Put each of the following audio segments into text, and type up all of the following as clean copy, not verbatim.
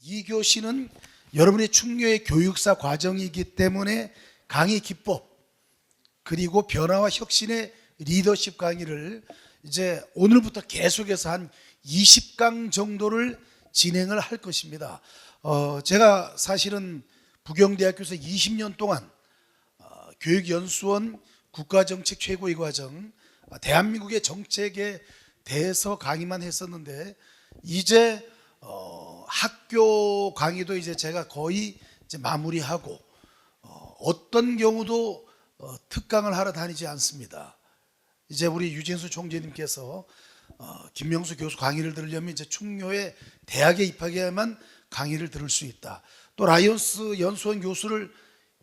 이 교시는 여러분의 충료의 교육사 과정이기 때문에 강의 기법 그리고 변화와 혁신의 리더십 강의를 이제 오늘부터 계속해서 한 20강 정도를 진행을 할 것입니다. 제가 사실은 부경대학교에서 20년 동안 교육연수원 국가정책 최고위 과정, 대한민국의 정책에 대해서 강의만 했었는데 이제 학교 강의도 이제 제가 거의 이제 마무리하고 어떤 경우도 특강을 하러 다니지 않습니다. 이제 우리 유진수 총재님께서 김명수 교수 강의를 들으려면 이제 충료의 대학에 입학해야만 강의를 들을 수 있다. 또 라이온스 연수원 교수를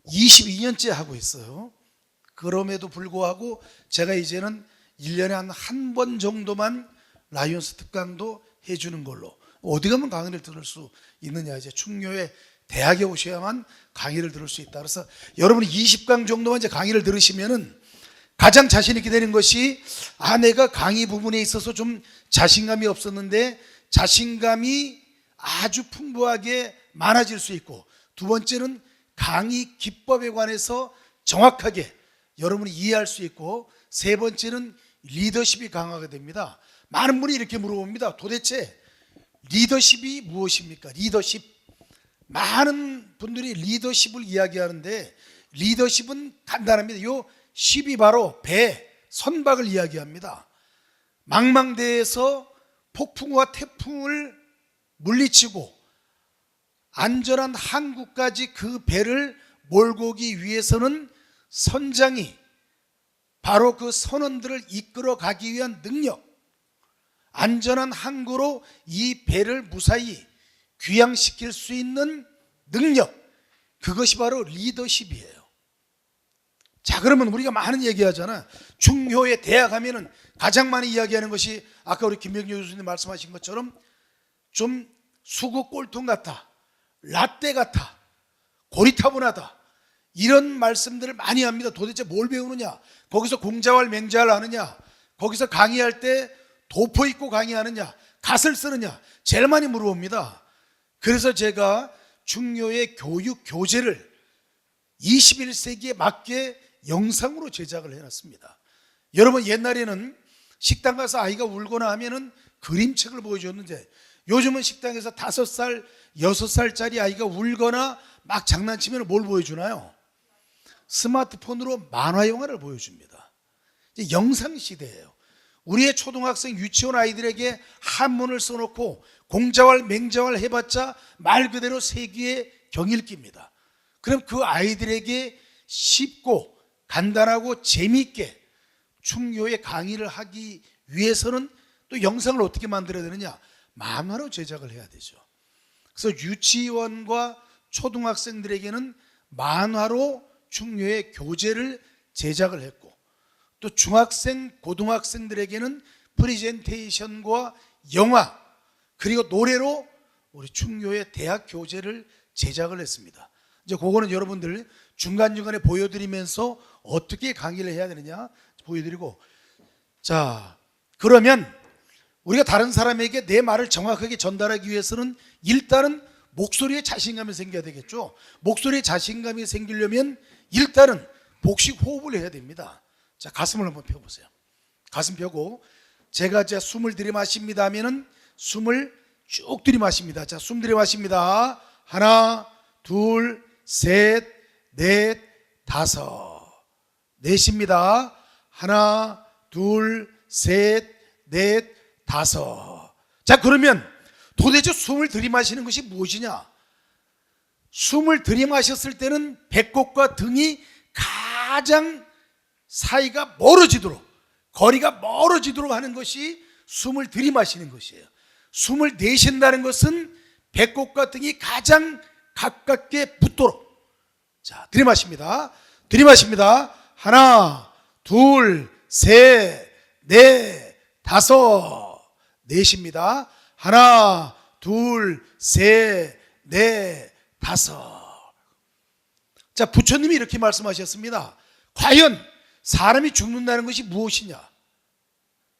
22년째 하고 있어요. 그럼에도 불구하고 제가 이제는 1년에 한 번 정도만 라이온스 특강도 해주는 걸로, 어디 가면 강의를 들을 수 있느냐, 이제 충료의 대학에 오셔야만 강의를 들을 수 있다. 그래서 여러분이 20강 정도만 이제 강의를 들으시면은 가장 자신 있게 되는 것이, 내가 강의 부분에 있어서 좀 자신감이 없었는데 자신감이 아주 풍부하게 많아질 수 있고, 두 번째는 강의 기법에 관해서 정확하게 여러분이 이해할 수 있고, 세 번째는 리더십이 강화가 됩니다. 많은 분이 이렇게 물어봅니다. 도대체 리더십이 무엇입니까? 리더십. 많은 분들이 리더십을 이야기하는데 리더십은 간단합니다. 요 십이 바로 배, 선박을 이야기합니다. 망망대해에서 폭풍과 태풍을 물리치고 안전한 항구까지 그 배를 몰고 오기 위해서는 선장이 바로 그 선원들을 이끌어 가기 위한 능력, 안전한 항구로 이 배를 무사히 귀향시킬 수 있는 능력, 그것이 바로 리더십이에요. 자, 그러면 우리가 많은 얘기하잖아. 중효의 대학 하면은 가장 많이 이야기하는 것이 아까 우리 김명주 교수님 말씀하신 것처럼 좀 수국 꼴통 같다, 라떼 같아, 고리타분하다, 이런 말씀들을 많이 합니다. 도대체 뭘 배우느냐? 거기서 공자왈 맹자를 아느냐? 거기서 강의할 때 도포 입고 강의하느냐? 갓을 쓰느냐? 제일 많이 물어봅니다. 그래서 제가 중요의 교육 교재를 21세기에 맞게 영상으로 제작을 해놨습니다. 여러분, 옛날에는 식당 가서 아이가 울거나 하면은 그림책을 보여줬는데 요즘은 식당에서 5살, 6살짜리 아이가 울거나 막 장난치면 뭘 보여주나요? 스마트폰으로 만화 영화를 보여줍니다. 이제 영상 시대예요. 우리의 초등학생, 유치원 아이들에게 한문을 써놓고 공자왈 맹자왈 해봤자 말 그대로 세기의 경읽기입니다. 그럼 그 아이들에게 쉽고 간단하고 재미있게 충효의 강의를 하기 위해서는 또 영상을 어떻게 만들어야 되느냐? 만화로 제작을 해야 되죠. 그래서 유치원과 초등학생들에게는 만화로 충효의 교재를 제작을 했고, 또 중학생, 고등학생들에게는 프레젠테이션과 영화 그리고 노래로 우리 충효의 대학 교재를 제작을 했습니다. 이제 그거는 여러분들 중간중간에 보여드리면서 어떻게 강의를 해야 되느냐 보여드리고, 자, 그러면 우리가 다른 사람에게 내 말을 정확하게 전달하기 위해서는 일단은 목소리에 자신감이 생겨야 되겠죠. 목소리에 자신감이 생기려면 일단은 복식 호흡을 해야 됩니다. 자, 가슴을 한번 펴보세요. 가슴 펴고 제가 이제 숨을 들이마십니다 하면은 숨을 쭉 들이마십니다. 자, 숨 들이마십니다. 하나, 둘, 셋, 넷, 다섯. 내쉽니다. 하나, 둘, 셋, 넷, 다섯. 자, 그러면 도대체 숨을 들이마시는 것이 무엇이냐? 숨을 들이마셨을 때는 배꼽과 등이 가장 사이가 멀어지도록, 거리가 멀어지도록 하는 것이 숨을 들이마시는 것이에요. 숨을 내쉰다는 것은 배꼽과 등이 가장 가깝게 붙도록. 자, 들이마십니다. 들이마십니다. 하나, 둘, 셋, 넷, 다섯. 내쉽니다. 하나, 둘, 셋, 넷, 다섯. 자, 부처님이 이렇게 말씀하셨습니다. 과연 사람이 죽는다는 것이 무엇이냐?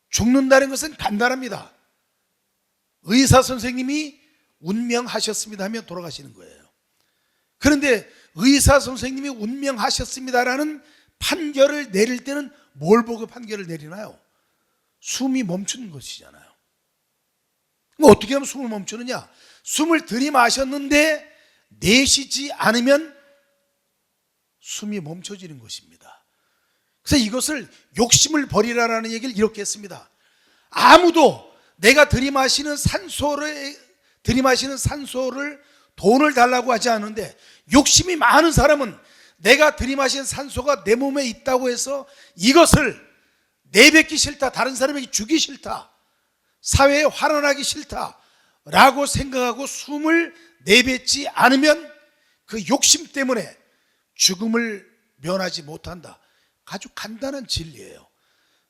죽는다는 것은 간단합니다. 의사 선생님이 운명하셨습니다 하면 돌아가시는 거예요. 그런데 의사 선생님이 운명하셨습니다라는 판결을 내릴 때는 뭘 보고 판결을 내리나요? 숨이 멈추는 것이잖아요. 그럼 어떻게 하면 숨을 멈추느냐? 숨을 들이마셨는데 내쉬지 않으면 숨이 멈춰지는 것입니다. 그래서 이것을 욕심을 버리라라는 얘기를 이렇게 했습니다. 아무도 내가 들이마시는 산소를 돈을 달라고 하지 않는데, 욕심이 많은 사람은 내가 들이마신 산소가 내 몸에 있다고 해서 이것을 내뱉기 싫다, 다른 사람에게 주기 싫다, 사회에 환원하기 싫다 라고 생각하고 숨을 내뱉지 않으면 그 욕심 때문에 죽음을 면하지 못한다. 아주 간단한 진리예요.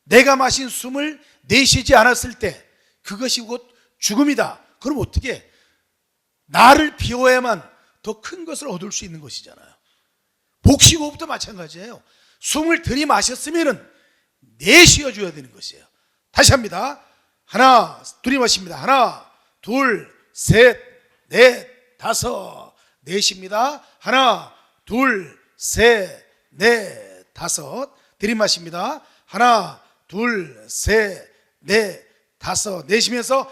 내가 마신 숨을 내쉬지 않았을 때 그것이 곧 죽음이다. 그럼 어떻게? 나를 비워야만 더 큰 것을 얻을 수 있는 것이잖아요. 복식호흡도 마찬가지예요. 숨을 들이마셨으면 내쉬어줘야 되는 것이에요. 다시 합니다. 하나, 들이마십니다. 하나, 둘, 셋, 넷, 다섯. 내쉽니다. 하나, 둘, 셋, 넷, 다섯. 들이마십니다. 하나, 둘, 셋, 넷, 다섯. 내쉬면서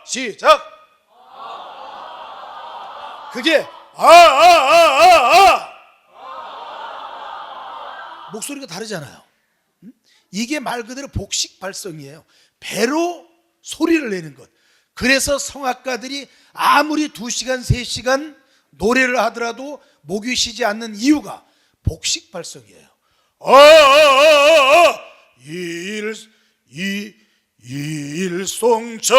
시작. 그게 목소리가 다르잖아요. 이게 말 그대로 복식 발성이에요. 배로 소리를 내는 것. 그래서 성악가들이 아무리 2시간, 3시간 노래를 하더라도 목이 쉬지 않는 이유가 복식 발성이에요. 일송청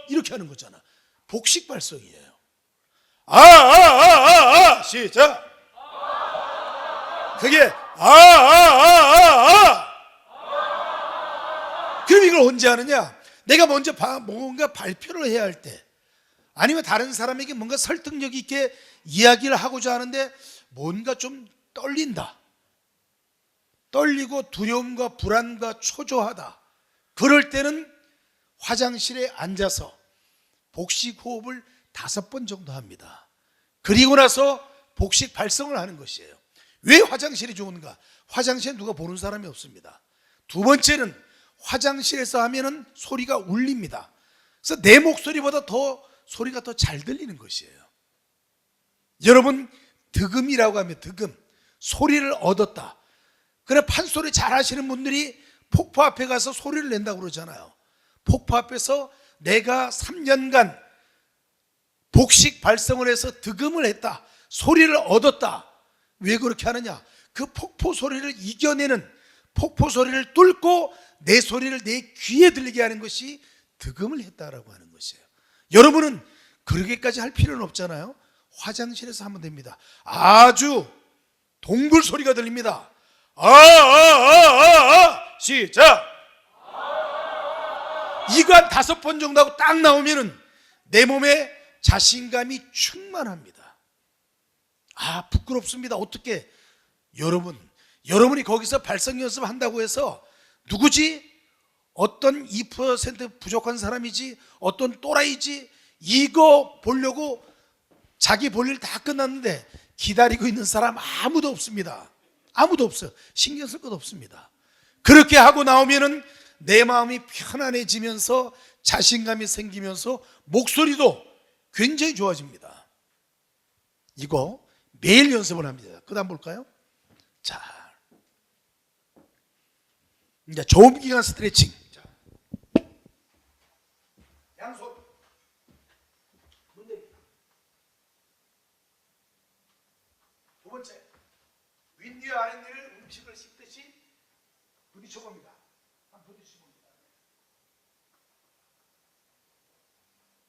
이렇게 하는 거잖아. 복식 발성이에요. 시작. 그게 그럼 이걸 언제 하느냐? 내가 먼저 뭔가 발표를 해야 할 때, 아니면 다른 사람에게 뭔가 설득력 있게 이야기를 하고자 하는데 뭔가 좀 떨린다, 떨리고 두려움과 불안과 초조하다, 그럴 때는 화장실에 앉아서 복식 호흡을 5번 정도 합니다. 그리고 나서 복식 발성을 하는 것이에요. 왜 화장실이 좋은가? 화장실에 누가 보는 사람이 없습니다. 두 번째는 화장실에서 하면은 소리가 울립니다. 그래서 내 목소리보다 더 소리가 더 잘 들리는 것이에요. 여러분, 득음이라고 하면 득음, 소리를 얻었다. 그래, 판소리 잘 하시는 분들이 폭포 앞에 가서 소리를 낸다고 그러잖아요. 폭포 앞에서 내가 3년간 복식 발성을 해서 득음을 했다, 소리를 얻었다. 왜 그렇게 하느냐? 그 폭포 소리를 이겨내는, 폭포 소리를 뚫고 내 소리를 내 귀에 들리게 하는 것이 득음을 했다라고 하는 것이에요. 여러분은 그렇게까지 할 필요는 없잖아요. 화장실에서 하면 됩니다. 아주 동굴 소리가 들립니다. 시작. 이거 한 5번 정도 하고 딱 나오면은 내 몸에 자신감이 충만합니다. 부끄럽습니다. 어떻게? 여러분이 거기서 발성 연습한다고 해서 누구지? 어떤 2% 부족한 사람이지? 어떤 또라이지? 이거 보려고 자기 볼 일 다 끝났는데 기다리고 있는 사람 아무도 없습니다. 아무도 없어요. 신경 쓸 것 없습니다. 그렇게 하고 나오면은 내 마음이 편안해지면서 자신감이 생기면서 목소리도 굉장히 좋아집니다. 이거 매일 연습을 합니다. 그 다음 볼까요? 자, 이제 저음기관 스트레칭. 자, 양손 문대기. 두 번째, 윗니와 아랫니를 음식을 씹듯이 부딪혀봅니다. 한번 부딪혀봅니다.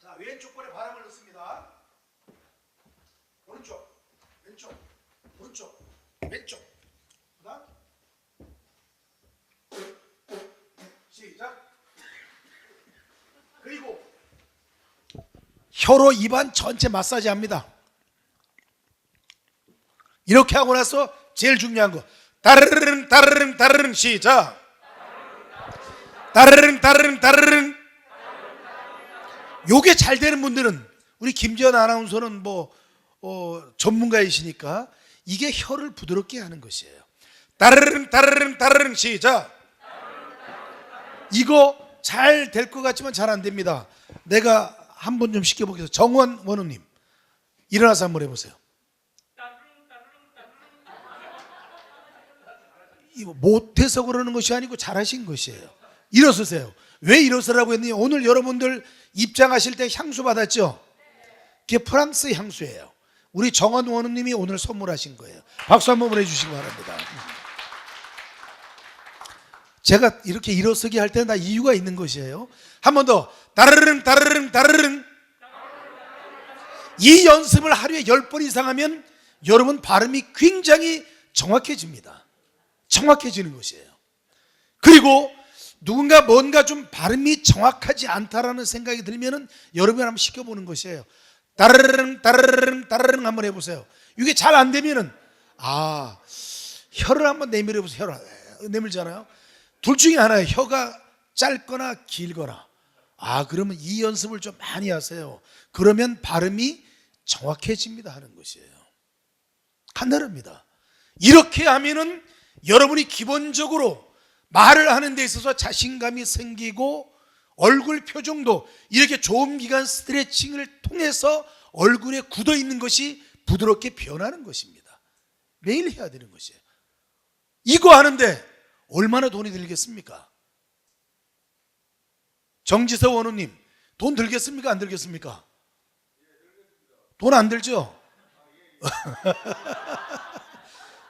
자, 왼쪽 볼에 바람을 넣습니다. 오른쪽, 왼쪽, 오른쪽, 왼쪽. 그다음 시작. 그리고 혀로 입안 전체 마사지 합니다. 이렇게 하고 나서 제일 중요한 거, 따르릉 따르릉 따르릉. 시작. 따르릉 따르릉 따르릉. 요게 잘 되는 분들은 우리 김지연 아나운서는 전문가이시니까 이게 혀를 부드럽게 하는 것이에요. 따르릉 따르릉 따르릉 시작. 이거 잘 될 것 같지만 잘 안 됩니다. 내가 한번 좀 시켜보겠습니다. 정원 원우님 일어나서 한번 해보세요. 이거 못해서 그러는 것이 아니고 잘하신 것이에요. 일어서세요. 왜 일어서라고 했느냐, 오늘 여러분들 입장하실 때 향수 받았죠? 그게 프랑스 향수예요. 우리 정원 원우님이 오늘 선물하신 거예요. 박수 한번 보내주시기 바랍니다. 제가 이렇게 일어서게 할 때는 다 이유가 있는 것이에요. 한 번 더. 따르릉 따르릉 따르릉. 이 연습을 하루에 10번 이상 하면 여러분 발음이 굉장히 정확해집니다. 정확해지는 것이에요. 그리고 누군가 뭔가 좀 발음이 정확하지 않다라는 생각이 들면은 여러분이 한번 시켜보는 것이에요. 따르릉 따르릉 따르릉 한번 해보세요. 이게 잘 안 되면은 혀를 한번 내밀어 보세요. 혀를 내밀잖아요. 둘 중에 하나예요. 혀가 짧거나 길거나. 그러면 이 연습을 좀 많이 하세요. 그러면 발음이 정확해집니다 하는 것이에요. 간단합니다. 이렇게 하면은 여러분이 기본적으로 말을 하는 데 있어서 자신감이 생기고 얼굴 표정도 이렇게 좋은 기간 스트레칭을 통해서 얼굴에 굳어 있는 것이 부드럽게 변하는 것입니다. 매일 해야 되는 것이에요. 이거 하는데 얼마나 돈이 들겠습니까? 정지서 원우님, 돈 들겠습니까? 안 들겠습니까? 돈 안 들죠?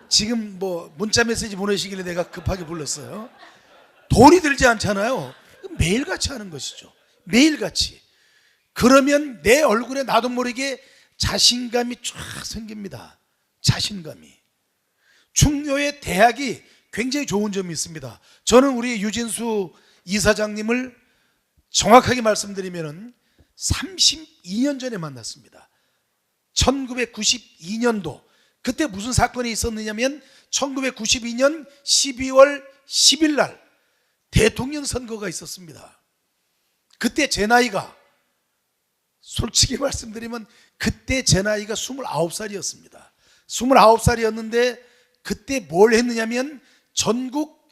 지금 문자 메시지 보내시길래 내가 급하게 불렀어요. 돈이 들지 않잖아요. 매일같이 하는 것이죠. 매일같이. 그러면 내 얼굴에 나도 모르게 자신감이 쫙 생깁니다. 자신감이. 충교의 대학이 굉장히 좋은 점이 있습니다. 저는 우리 유진수 이사장님을 정확하게 말씀드리면 32년 전에 만났습니다. 1992년도. 그때 무슨 사건이 있었느냐면 1992년 12월 10일 날 대통령 선거가 있었습니다. 그때 제 나이가, 솔직히 말씀드리면 그때 제 나이가 29살이었습니다. 29살이었는데 그때 뭘 했느냐면 전국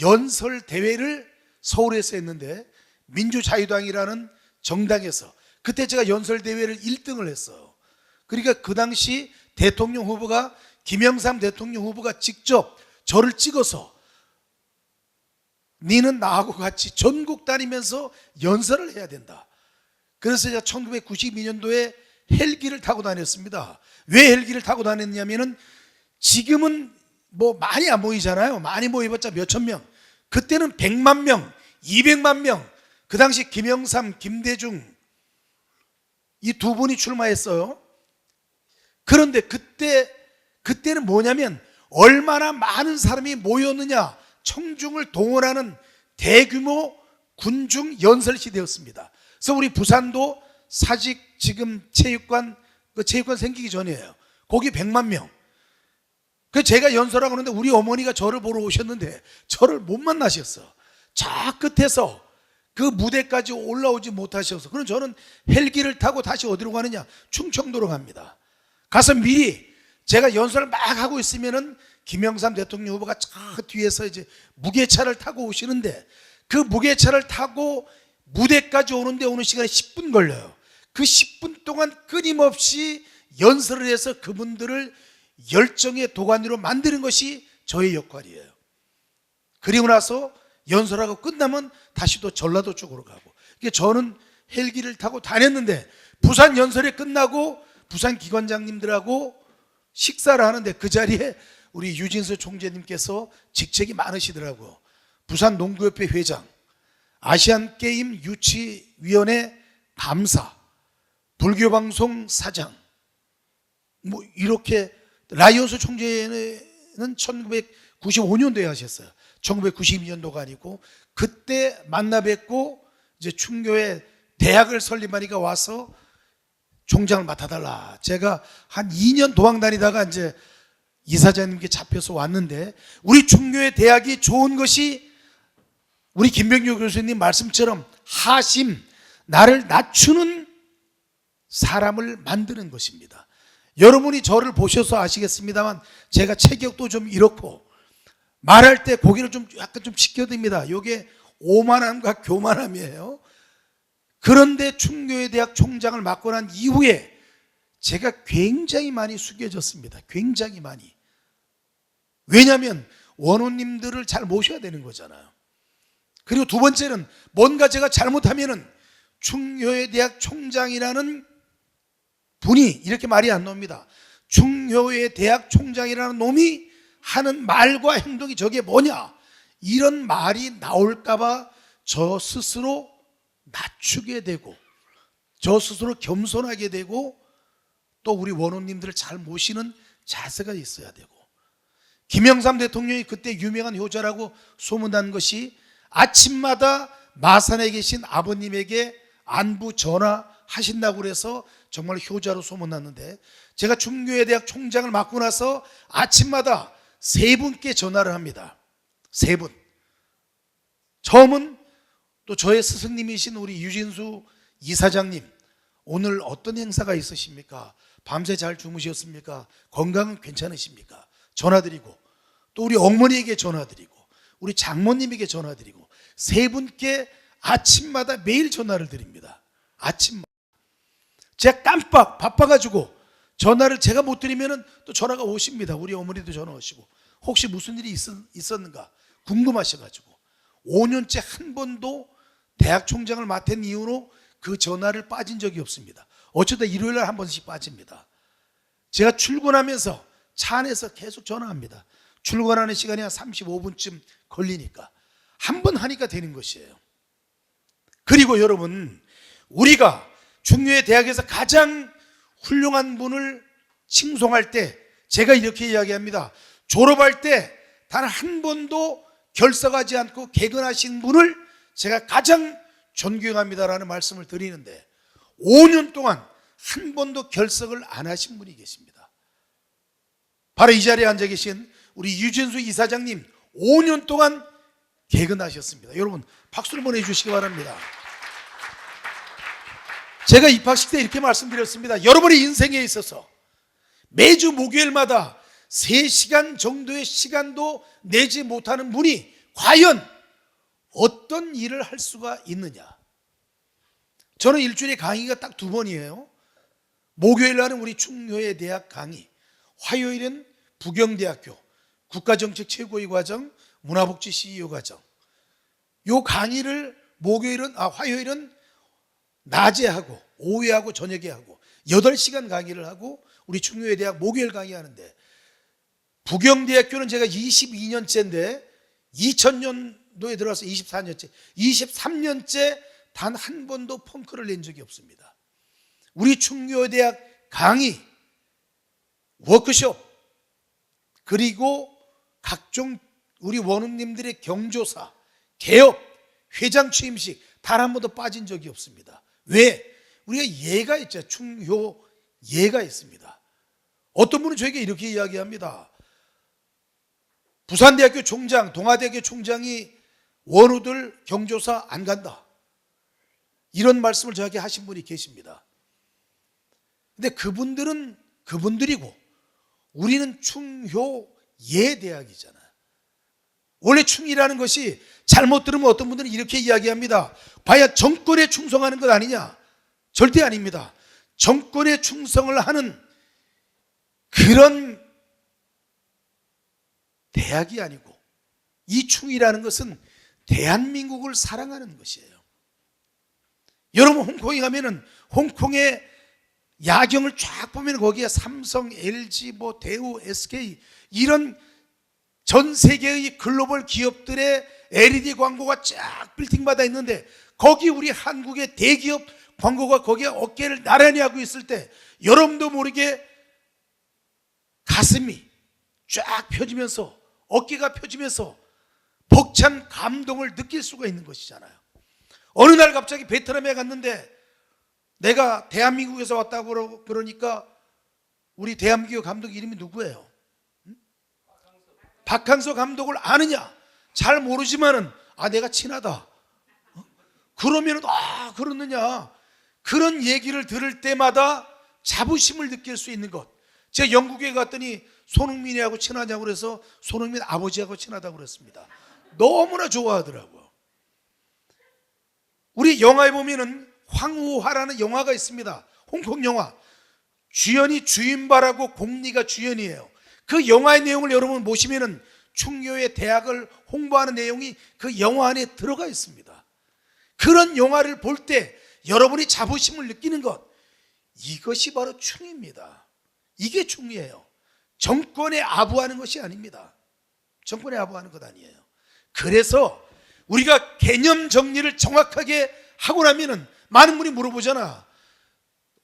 연설 대회를 서울에서 했는데 민주자유당이라는 정당에서 그때 제가 연설 대회를 1등을 했어요. 그러니까 그 당시 대통령 후보가 김영삼 대통령 후보가 직접 저를 찍어서 니는 나하고 같이 전국 다니면서 연설을 해야 된다. 그래서 제가 1992년도에 헬기를 타고 다녔습니다. 왜 헬기를 타고 다녔냐면은 지금은 많이 안 모이잖아요. 많이 모여봤자 몇천 명. 그때는 100만 명, 200만 명. 그 당시 김영삼, 김대중 이 두 분이 출마했어요. 그런데 그때는 뭐냐면 얼마나 많은 사람이 모였느냐, 청중을 동원하는 대규모 군중 연설 시대였습니다. 그래서 우리 부산도 사직 지금 체육관 생기기 전이에요. 거기 100만 명. 그 제가 연설하고 하는데 우리 어머니가 저를 보러 오셨는데 저를 못 만나셨어. 저 끝에서 그 무대까지 올라오지 못하셔서. 그럼 저는 헬기를 타고 다시 어디로 가느냐? 충청도로 갑니다. 가서 미리 제가 연설을 막 하고 있으면은 김영삼 대통령 후보가 저 뒤에서 이제 무게차를 타고 오시는데 그 무게차를 타고 무대까지 오는데 오는 시간이 10분 걸려요. 그 10분 동안 끊임없이 연설을 해서 그분들을 열정의 도가니로 만드는 것이 저의 역할이에요. 그리고 나서 연설하고 끝나면 다시 또 전라도 쪽으로 가고. 저는 헬기를 타고 다녔는데 부산 연설이 끝나고 부산 기관장님들하고 식사를 하는데 그 자리에 우리 유진수 총재님께서 직책이 많으시더라고요. 부산 농구협회 회장, 아시안게임 유치위원회 감사, 불교방송 사장, 이렇게. 라이온스 총재는 1995년도에 하셨어요. 1992년도가 아니고. 그때 만나 뵙고 이제 충교에 대학을 설립하니까 와서 총장을 맡아달라. 제가 한 2년 도망 다니다가 이제 이사장님께 잡혀서 왔는데, 우리 충교의 대학이 좋은 것이 우리 김병규 교수님 말씀처럼 하심, 나를 낮추는 사람을 만드는 것입니다. 여러분이 저를 보셔서 아시겠습니다만 제가 체격도 좀 이렇고 말할 때 고개를 좀 약간 좀 치켜듭니다. 이게 오만함과 교만함이에요. 그런데 충교회대학 총장을 맡고 난 이후에 제가 굉장히 많이 숙여졌습니다. 굉장히 많이. 왜냐하면 원로님들을 잘 모셔야 되는 거잖아요. 그리고 두 번째는 뭔가 제가 잘못하면은 충효회대학 총장이라는 분이 이렇게 말이 안 나옵니다. 충효회대학 총장이라는 놈이 하는 말과 행동이 저게 뭐냐, 이런 말이 나올까봐 저 스스로 낮추게 되고 저 스스로 겸손하게 되고 또 우리 원로님들을 잘 모시는 자세가 있어야 되고, 김영삼 대통령이 그때 유명한 효자라고 소문난 것이 아침마다 마산에 계신 아버님에게 안부 전화하신다고 그래서 정말 효자로 소문났는데, 제가 충교회대학 총장을 맡고 나서 아침마다 세 분께 전화를 합니다. 세 분. 처음은 또 저의 스승님이신 우리 유진수 이사장님, 오늘 어떤 행사가 있으십니까? 밤새 잘 주무셨습니까? 건강은 괜찮으십니까? 전화드리고, 또 우리 어머니에게 전화드리고, 우리 장모님에게 전화드리고, 세 분께 아침마다 매일 전화를 드립니다. 아침마다. 제가 깜빡 바빠가지고 전화를 제가 못 드리면 또 전화가 오십니다. 우리 어머니도 전화 오시고, 혹시 무슨 일이 있었는가 궁금하셔가지고 5년째 한 번도 대학 총장을 맡은 이후로 그 전화를 빠진 적이 없습니다. 어쩌다 일요일날 한 번씩 빠집니다. 제가 출근하면서 차 안에서 계속 전화합니다. 출근하는 시간이 한 35분쯤 걸리니까 한 번 하니까 되는 것이에요. 그리고 여러분, 우리가 중요의 대학에서 가장 훌륭한 분을 칭송할 때 제가 이렇게 이야기합니다. 졸업할 때 단 한 번도 결석하지 않고 개근하신 분을 제가 가장 존경합니다라는 말씀을 드리는데, 5년 동안 한 번도 결석을 안 하신 분이 계십니다. 바로 이 자리에 앉아 계신 우리 유진수 이사장님, 5년 동안 개근하셨습니다. 여러분 박수를 보내주시기 바랍니다. 제가 입학식 때 이렇게 말씀드렸습니다. 여러분의 인생에 있어서 매주 목요일마다 3시간 정도의 시간도 내지 못하는 분이 과연 어떤 일을 할 수가 있느냐. 저는 일주일에 강의가 딱 2번이에요. 목요일 날은 우리 충효회 대학 강의, 화요일은 부경대학교 국가정책 최고위 과정 문화복지 CEO 과정. 요 강의를 화요일은 낮에 하고 오후에 하고 저녁에 하고 8시간 강의를 하고 우리 충효회 대학 목요일 강의하는데, 부경대학교는 제가 22년째인데 2000년도에 들어와서 24년째, 23년째 단 한 번도 펑크를 낸 적이 없습니다. 우리 충효대학 강의, 워크숍, 그리고 각종 우리 원우님들의 경조사, 개업, 회장 취임식 단 한 번도 빠진 적이 없습니다. 왜? 우리가 예가 있죠. 충효 예가 있습니다. 어떤 분은 저에게 이렇게 이야기합니다. 부산대학교 총장, 동아대학교 총장이 원우들 경조사 안 간다, 이런 말씀을 저에게 하신 분이 계십니다. 근데 그분들은 그분들이고 우리는 충효예대학이잖아요. 원래 충이라는 것이 잘못 들으면 어떤 분들은 이렇게 이야기합니다. 과연 정권에 충성하는 것 아니냐? 절대 아닙니다. 정권에 충성을 하는 그런 대학이 아니고, 이 충이라는 것은 대한민국을 사랑하는 것이에요. 여러분 홍콩에 가면은 홍콩의 야경을 쫙 보면 거기에 삼성, LG, 대우, SK 이런 전 세계의 글로벌 기업들의 LED 광고가 쫙 빌딩마다 있는데, 거기 우리 한국의 대기업 광고가 거기에 어깨를 나란히 하고 있을 때 여러분도 모르게 가슴이 쫙 펴지면서, 어깨가 펴지면서 벅찬 감동을 느낄 수가 있는 것이잖아요. 어느 날 갑자기 베트남에 갔는데 내가 대한민국에서 왔다고 그러니까 우리 대한민국 감독 이름이 누구예요? 박항서 감독을 아느냐? 잘 모르지만은 내가 친하다. 그러면 그렇느냐, 그런 얘기를 들을 때마다 자부심을 느낄 수 있는 것. 제가 영국에 갔더니 손흥민이하고 친하냐고 그래서 손흥민 아버지하고 친하다고 그랬습니다. 너무나 좋아하더라고요. 우리 영화에 보면은 황후화라는 영화가 있습니다. 홍콩 영화. 주연이 주인발하고 공리가 주연이에요. 그 영화의 내용을 여러분 보시면은 충효의 대학을 홍보하는 내용이 그 영화 안에 들어가 있습니다. 그런 영화를 볼 때 여러분이 자부심을 느끼는 것, 이것이 바로 충입니다. 이게 충이에요. 정권에 아부하는 것이 아닙니다. 정권에 아부하는 것 아니에요. 그래서 우리가 개념 정리를 정확하게 하고 나면은 많은 분이 물어보잖아.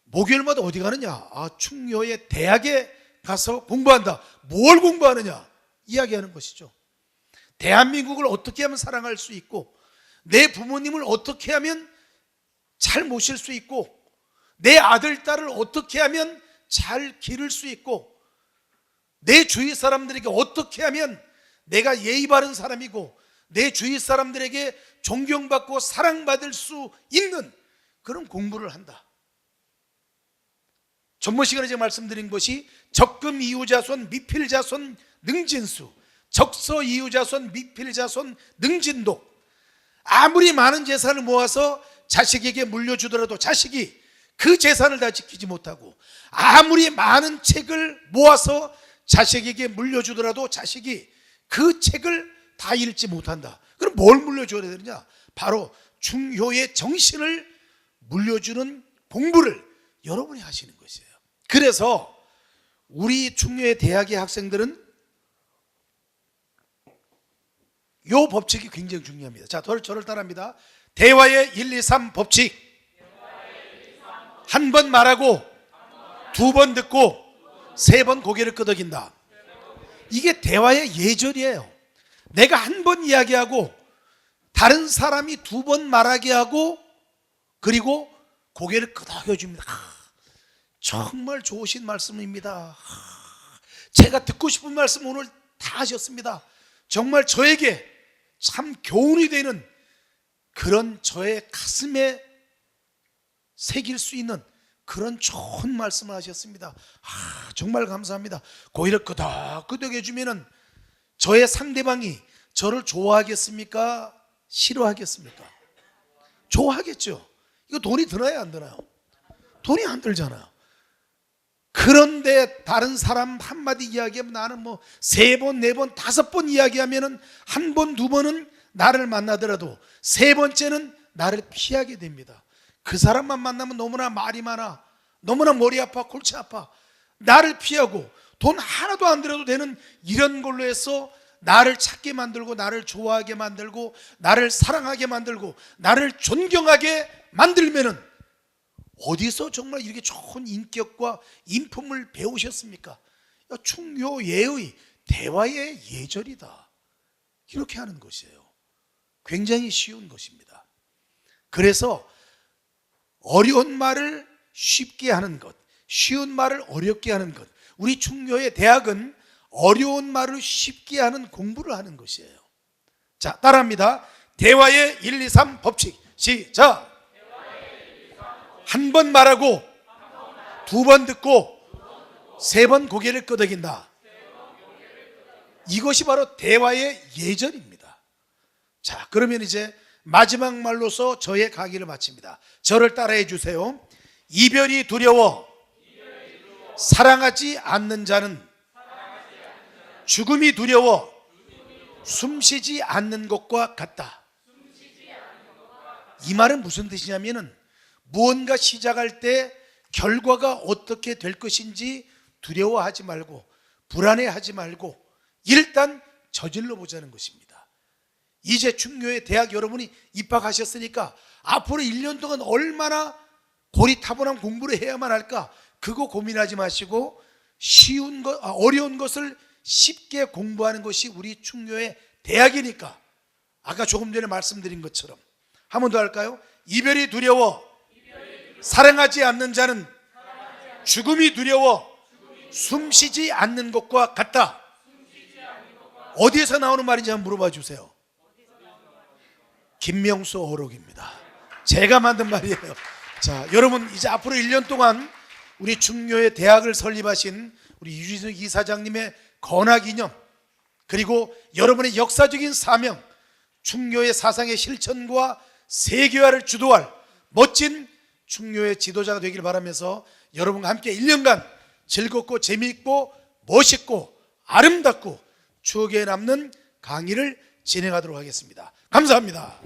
목요일마다 어디 가느냐? 충효의 대학에 가서 공부한다. 뭘 공부하느냐? 이야기하는 것이죠. 대한민국을 어떻게 하면 사랑할 수 있고, 내 부모님을 어떻게 하면 잘 모실 수 있고, 내 아들, 딸을 어떻게 하면 잘 기를 수 있고, 내 주위 사람들에게 어떻게 하면 내가 예의 바른 사람이고, 내 주위 사람들에게 존경받고 사랑받을 수 있는 그런 공부를 한다. 전번 시간에 제가 말씀드린 것이 적금 이후자손, 미필자손, 능진수, 적서 이후자손, 미필자손, 능진독. 아무리 많은 재산을 모아서 자식에게 물려주더라도 자식이 그 재산을 다 지키지 못하고, 아무리 많은 책을 모아서 자식에게 물려주더라도 자식이 그 책을 다 읽지 못한다. 그럼 뭘 물려줘야 되느냐? 바로 충효의 정신을 물려주는 공부를 여러분이 하시는 것이에요. 그래서 우리 충효의 대학의 학생들은 이 법칙이 굉장히 중요합니다. 자, 저를 따라합니다. 대화의 1, 2, 3 법칙. 한 번 말하고, 두 번 듣고, 세 번 고개를 끄덕인다. 이게 대화의 예절이에요. 내가 한 번 이야기하고 다른 사람이 두 번 말하게 하고, 그리고 고개를 끄덕여줍니다. 정말 좋으신 말씀입니다. 제가 듣고 싶은 말씀 오늘 다 하셨습니다. 정말 저에게 참 교훈이 되는 그런 저의 가슴에 새길 수 있는 그런 좋은 말씀을 하셨습니다. 정말 감사합니다. 고개를 끄덕끄덕 주면은 저의 상대방이 저를 좋아하겠습니까? 싫어하겠습니까? 좋아하겠죠. 이거 돈이 드나요, 안 드나요? 돈이 안 들잖아요. 그런데 다른 사람 한마디 이야기하면 나는 뭐 3번, 4번, 5번 이야기하면은 한 번, 두 번은 나를 만나더라도 세 번째는 나를 피하게 됩니다. 그 사람만 만나면 너무나 말이 많아, 너무나 머리 아파, 골치 아파. 나를 피하고 돈 하나도 안 들여도 되는 이런 걸로 해서 나를 찾게 만들고, 나를 좋아하게 만들고, 나를 사랑하게 만들고, 나를 존경하게 만들면은 어디서 정말 이렇게 좋은 인격과 인품을 배우셨습니까? 충효예의 대화의 예절이다. 이렇게 하는 것이에요. 굉장히 쉬운 것입니다. 그래서 어려운 말을 쉽게 하는 것, 쉬운 말을 어렵게 하는 것. 우리 충효의 대학은 어려운 말을 쉽게 하는 공부를 하는 것이에요. 자, 따라합니다. 대화의 1, 2, 3 법칙. 시작. 한 번 말하고, 두 번 듣고, 세 번 고개를 끄덕인다. 이것이 바로 대화의 예절입니다. 자, 그러면 이제 마지막 말로서 저의 강의를 마칩니다. 저를 따라해 주세요. 이별이 두려워 사랑하지 않는 자는 죽음이 두려워 숨쉬지 않는 것과 같다. 이 말은 무슨 뜻이냐면은 무언가 시작할 때 결과가 어떻게 될 것인지 두려워하지 말고, 불안해하지 말고 일단 저질러 보자는 것입니다. 이제 충효의 대학 여러분이 입학하셨으니까 앞으로 1년 동안 얼마나 고리타분한 공부를 해야만 할까, 그거 고민하지 마시고 어려운 것을 쉽게 공부하는 것이 우리 충효의 대학이니까, 아까 조금 전에 말씀드린 것처럼 한 번 더 할까요? 이별이 두려워 사랑하지 않는 자는 죽음이 두려워 숨쉬지 않는 것과 같다. 어디에서 나오는 말인지 한번 물어봐 주세요. 김명수 어록입니다. 제가 만든 말이에요. 자, 여러분 이제 앞으로 1년 동안 우리 충묘의 대학을 설립하신 우리 유진수 이사장님의 건화기념, 그리고 여러분의 역사적인 사명, 충묘의 사상의 실천과 세계화를 주도할 멋진 충묘의 지도자가 되길 바라면서 여러분과 함께 1년간 즐겁고 재미있고 멋있고 아름답고 추억에 남는 강의를 진행하도록 하겠습니다. 감사합니다.